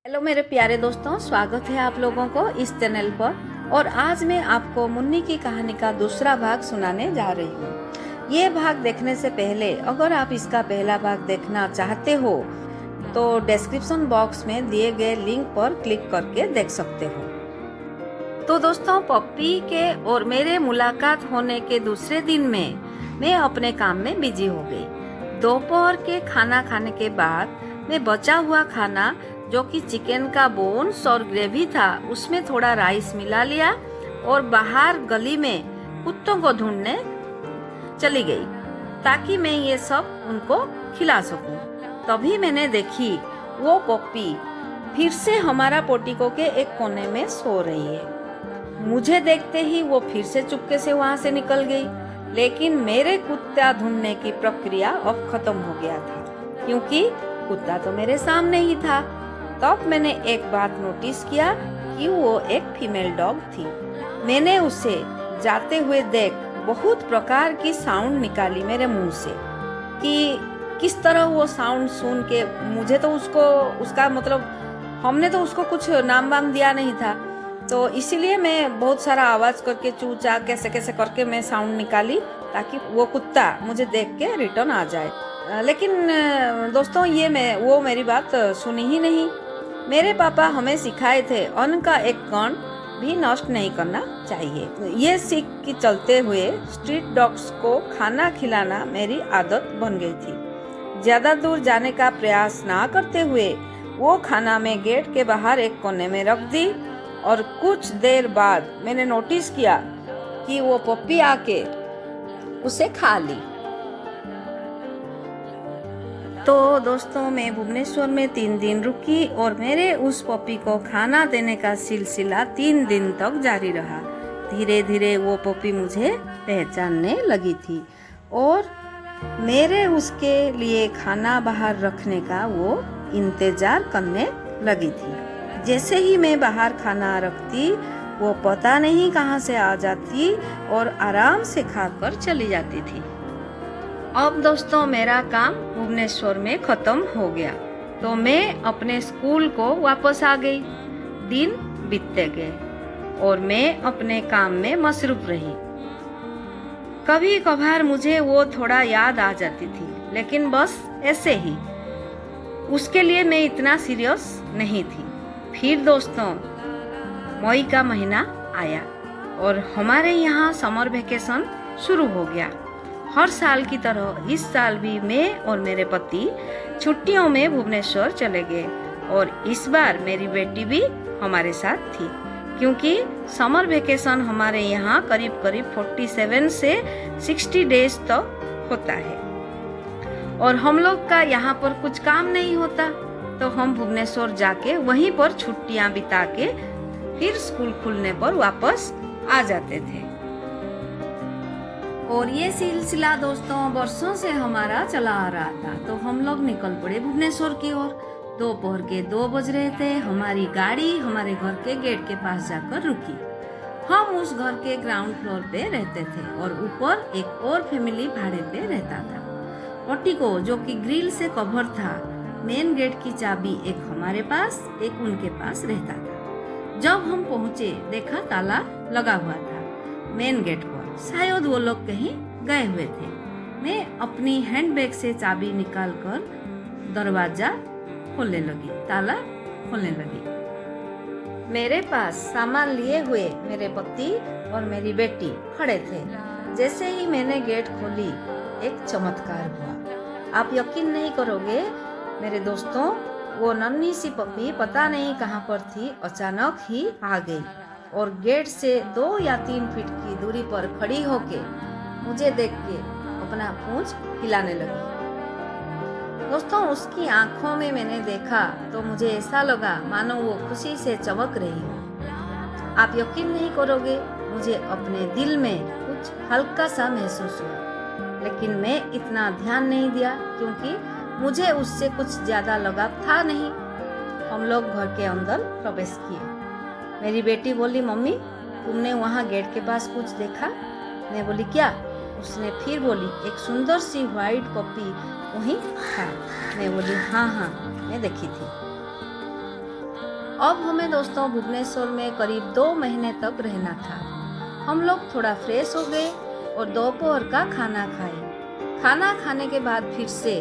Hello मेरे प्यारे दोस्तों, स्वागत है आप लोगों को इस चैनल पर। और आज मैं आपको मुन्नी की कहानी का दूसरा भाग सुनाने जा रही हूँ। ये भाग देखने से पहले अगर आप इसका पहला भाग देखना चाहते हो तो डिस्क्रिप्शन बॉक्स में दिए गए लिंक पर क्लिक करके देख सकते हो। तो दोस्तों, पप्पी के और मेरे मुलाकात होने के दूसरे दिन में मैं अपने काम में बिजी हो गई। दोपहर के खाना खाने के बाद मैं बचा हुआ खाना, जो कि चिकन का बोन्स और ग्रेवी था, उसमें थोड़ा राइस मिला लिया और बाहर गली में कुत्तों को ढूंढने चली गई ताकि मैं ये सब उनको खिला सकूं। तभी मैंने देखी वो पप्पी फिर से हमारा पोर्टिको के एक कोने में सो रही है। मुझे देखते ही वो फिर से चुपके से वहां से निकल गई, लेकिन मेरे कुत्ता ढूंढने की प्रक्रिया अब खत्म हो गया था क्योंकि कुत्ता तो मेरे सामने ही था। तब मैंने एक बात नोटिस किया कि वो एक फीमेल डॉग थी। मैंने उसे जाते हुए देख बहुत प्रकार की साउंड निकाली मेरे मुंह से कि किस तरह वो साउंड सुन के मुझे तो उसका मतलब हमने तो उसको कुछ नाम वाम दिया नहीं था, तो इसीलिए मैं बहुत सारा आवाज करके चूचा कैसे कैसे करके मैं साउंड निकाली ताकि वो कुत्ता मुझे देख के रिटर्न आ जाए। लेकिन दोस्तों, वो मेरी बात सुनी ही नहीं। मेरे पापा हमें सिखाए थे अन्न का एक कण भी नष्ट नहीं करना चाहिए। ये सीख के चलते हुए स्ट्रीट डॉग्स को खाना खिलाना मेरी आदत बन गई थी। ज्यादा दूर जाने का प्रयास ना करते हुए वो खाना मैं गेट के बाहर एक कोने में रख दी और कुछ देर बाद मैंने नोटिस किया कि वो पप्पी आके उसे खा ली। तो दोस्तों, मैं भुवनेश्वर में 3 दिन रुकी और मेरे उस पप्पी को खाना देने का सिलसिला 3 दिन तक जारी रहा। धीरे धीरे वो पप्पी मुझे पहचानने लगी थी और मेरे उसके लिए खाना बाहर रखने का वो इंतजार करने लगी थी। जैसे ही मैं बाहर खाना रखती, वो पता नहीं कहाँ से आ जाती और आराम से खाकर चली जाती थी। अब दोस्तों, मेरा काम भुवनेश्वर में खत्म हो गया तो मैं अपने स्कूल को वापस आ गई। दिन बीतते गए और मैं अपने काम में मसरूफ रही। कभी कभार मुझे वो थोड़ा याद आ जाती थी, लेकिन बस ऐसे ही। उसके लिए मैं इतना सीरियस नहीं थी। फिर दोस्तों, मई का महीना आया और हमारे यहाँ समर वेकेशन शुरू हो गया। हर साल की तरह इस साल भी मैं और मेरे पति छुट्टियों में भुवनेश्वर चले गए और इस बार मेरी बेटी भी हमारे साथ थी क्योंकि समर वेकेशन हमारे यहाँ करीब करीब 47 से 60 डेज तक होता है और हम लोग का यहाँ पर कुछ काम नहीं होता, तो हम भुवनेश्वर जाके वहीं पर छुट्टियां बिता के फिर स्कूल खुलने पर वापस आ जाते थे। और ये सिलसिला दोस्तों वर्षों से हमारा चला आ रहा था। तो हम लोग निकल पड़े भुवनेश्वर की ओर। दोपहर के 2 बज रहे थे। हमारी गाड़ी हमारे घर के गेट के पास जाकर रुकी। हम उस घर के ग्राउंड फ्लोर पे रहते थे और ऊपर एक और फैमिली भाड़े पे रहता था। पोर्टिको, जो कि ग्रिल से कवर था, मेन गेट की चाबी एक हमारे पास एक उनके पास रहता था। जब हम पहुंचे, देखा ताला लगा हुआ था मेन गेट पर। शायद वो लोग कहीं गए हुए थे। मैं अपनी हैंडबैग से चाबी निकालकर दरवाजा खोलने लगी, ताला खोलने लगी। मेरे पास सामान लिए हुए मेरे पति और मेरी बेटी खड़े थे। जैसे ही मैंने गेट खोली, एक चमत्कार हुआ। आप यकीन नहीं करोगे मेरे दोस्तों, वो नन्ही सी पप्पी पता नहीं कहाँ पर थी, अचानक ही आ गई और गेट से 2 या 3 फीट की दूरी पर खड़ी होके मुझे देख के अपना पूंछ हिलाने लगी। दोस्तों, उसकी आंखों में मैंने देखा तो मुझे ऐसा लगा मानो वो खुशी से चमक रही हो। आप यकीन नहीं करोगे, मुझे अपने दिल में कुछ हल्का सा महसूस हुआ, लेकिन मैं इतना ध्यान नहीं दिया क्योंकि मुझे उससे कुछ ज्यादा लगाव था नहीं। हम लोग घर के अंदर प्रवेश किए। मेरी बेटी बोली, मम्मी तुमने वहाँ गेट के पास कुछ देखा? मैं बोली, क्या? उसने फिर बोली, एक सुंदर सी व्हाइट पप्पी वहीं था। मैं बोली, हाँ हाँ, मैं देखी थी। अब हमें दोस्तों भुवनेश्वर में करीब 2 महीने तक रहना था। हम लोग थोड़ा फ्रेश हो गए और दोपहर का खाना खाए। खाना खाने के बाद फिर से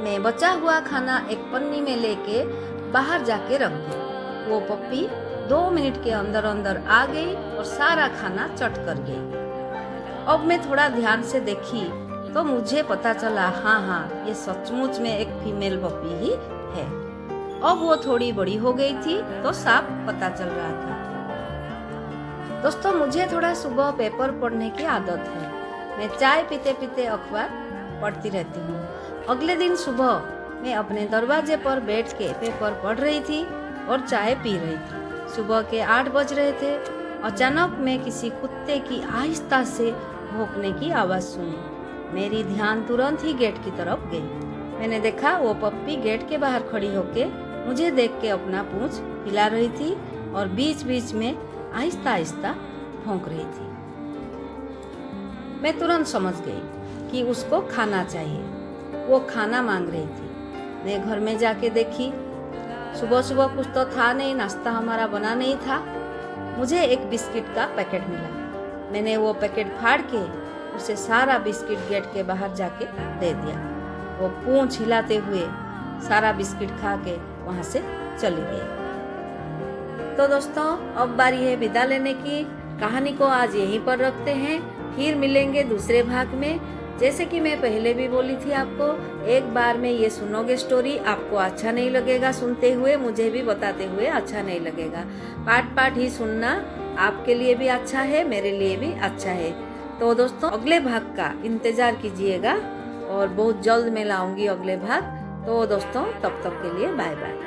मैं बचा हुआ खाना एक पन्नी में लेके बाहर जाके रख दी। वो पप्पी 2 मिनट के अंदर अंदर आ गई और सारा खाना चट कर गई। अब मैं थोड़ा ध्यान से देखी तो मुझे पता चला हाँ, ये सचमुच में एक फीमेल पप्पी ही है। अब वो थोड़ी बड़ी हो गई थी तो साफ पता चल रहा था। दोस्तों, मुझे थोड़ा सुबह पेपर पढ़ने की आदत है। मैं चाय पीते पीते अखबार पढ़ती रहती हूँ। अगले दिन सुबह मैं अपने दरवाजे पर बैठ के पेपर पढ़ रही थी और चाय पी रही थी। सुबह के 8 बज रहे थे। अचानक मैं किसी कुत्ते की आहिस्ता से भौंकने की आवाज सुनी। मेरी ध्यान तुरंत ही गेट की तरफ गई। मैंने देखा वो पप्पी गेट के बाहर खड़ी होके मुझे देख के अपना पूंछ हिला रही थी और बीच बीच में आहिस्ता आहिस्ता भौंक रही थी। मैं तुरंत समझ गई कि उसको खाना चाहिए। वो खाना मांग रही थी। मैं घर में जाके देखी, सुबह सुबह कुछ तो था नहीं, नाश्ता हमारा बना नहीं था। मुझे एक बिस्किट का पैकेट मिला। मैंने वो पैकेट फाड़ के उसे सारा बिस्किट गेट के बाहर जाके दे दिया। वो पूंछ हिलाते हुए सारा बिस्किट खा के वहां से चली गई। तो दोस्तों, अब बारी है विदा लेने की। कहानी को आज यहीं पर रखते हैं, फिर मिलेंगे दूसरे भाग में। जैसे कि मैं पहले भी बोली थी आपको, एक बार में ये सुनोगे स्टोरी, आपको अच्छा नहीं लगेगा सुनते हुए, मुझे भी बताते हुए अच्छा नहीं लगेगा। पार्ट पार्ट ही सुनना आपके लिए भी अच्छा है, मेरे लिए भी अच्छा है। तो दोस्तों, अगले भाग का इंतजार कीजिएगा और बहुत जल्द मैं लाऊंगी अगले भाग। तो दोस्तों, तब तक के लिए बाय बाय।